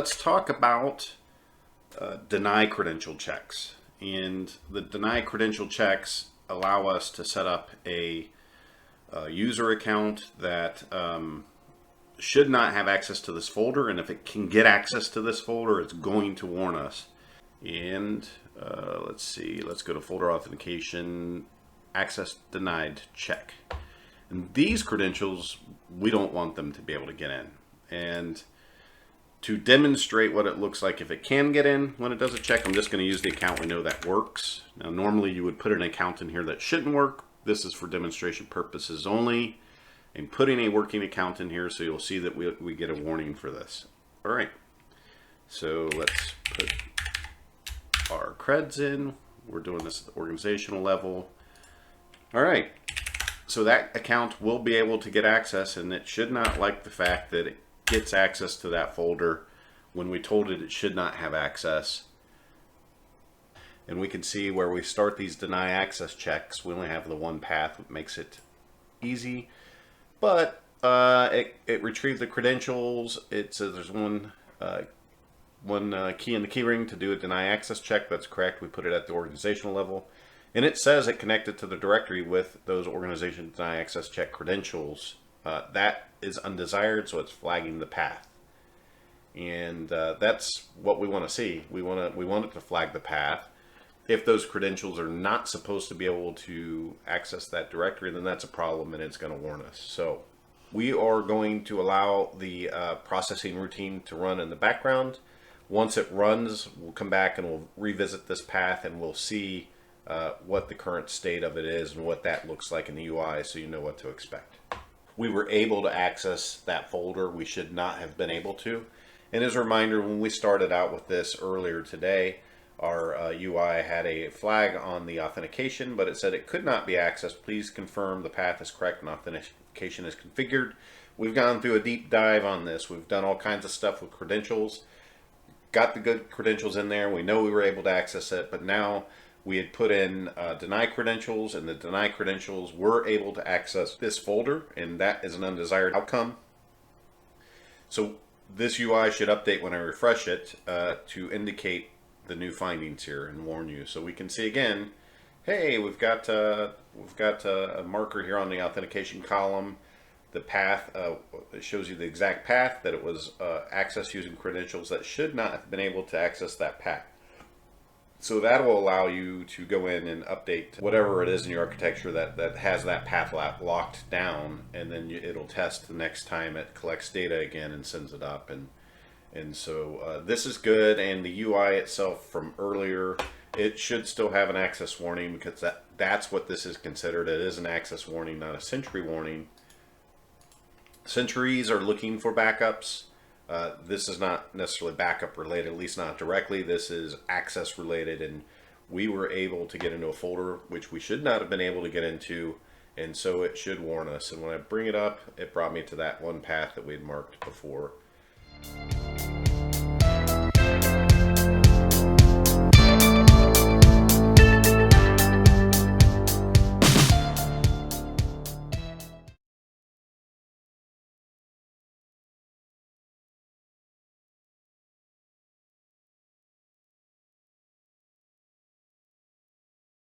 let's talk about deny credential checks. And the deny credential checks allow us to set up a user account that should not have access to this folder, and if it can get access to this folder, it's going to warn us. And let's see, let's go to folder authentication, access denied, check. And these credentials, we don't want them to be able to get in. And to demonstrate what it looks like if it can get in when it does a check, I'm just going to use the account we know that works. Now, normally you would put an account in here that shouldn't work. This is for demonstration purposes only. I'm putting a working account in here, so you'll see that we get a warning for this. All right, so let's put our creds in. We're doing this at the organizational level. All right, so that account will be able to get access, and it should not like the fact that it gets access to that folder when we told it should not have access. And we can see where we start these deny access checks, we only have the one path, which makes it easy. But it retrieved the credentials. It says there's one key in the keyring to do a deny access check. That's correct. We put it at the organizational level. And it says it connected to the directory with those organization deny access check credentials. That is undesired, so it's flagging the path. And that's what we want to see. We want it to flag the path. If those credentials are not supposed to be able to access that directory, then that's a problem and it's going to warn us. So we are going to allow the processing routine to run in the background. Once it runs, we'll come back and we'll revisit this path, and we'll see what the current state of it is and what that looks like in the UI, so you know what to expect. We were able to access that folder. We should not have been able to. And as a reminder, when we started out with this earlier today, our UI had a flag on the authentication, but it said it could not be accessed. Please confirm the path is correct and authentication is configured. We've gone through a deep dive on this. We've done all kinds of stuff with credentials, got the good credentials in there. We know we were able to access it, but now we had put in deny credentials, and the deny credentials were able to access this folder, and that is an undesired outcome. So this UI should update when I refresh it to indicate the new findings here and warn you. So we can see again, hey, we've got a marker here on the authentication column. The path it shows you the exact path that it was accessed using credentials that should not have been able to access that path. So that will allow you to go in and update whatever it is in your architecture that has that path locked down, and then it'll test the next time it collects data again and sends it up. And so this is good, and the UI itself from earlier, it should still have an access warning, because that's what this is considered. It is an access warning, not a sentry warning. Sentries are looking for backups. This is not necessarily backup related, at least not directly. This is access related, and we were able to get into a folder which we should not have been able to get into, and so it should warn us. And when I bring it up, it brought me to that one path that we had marked before.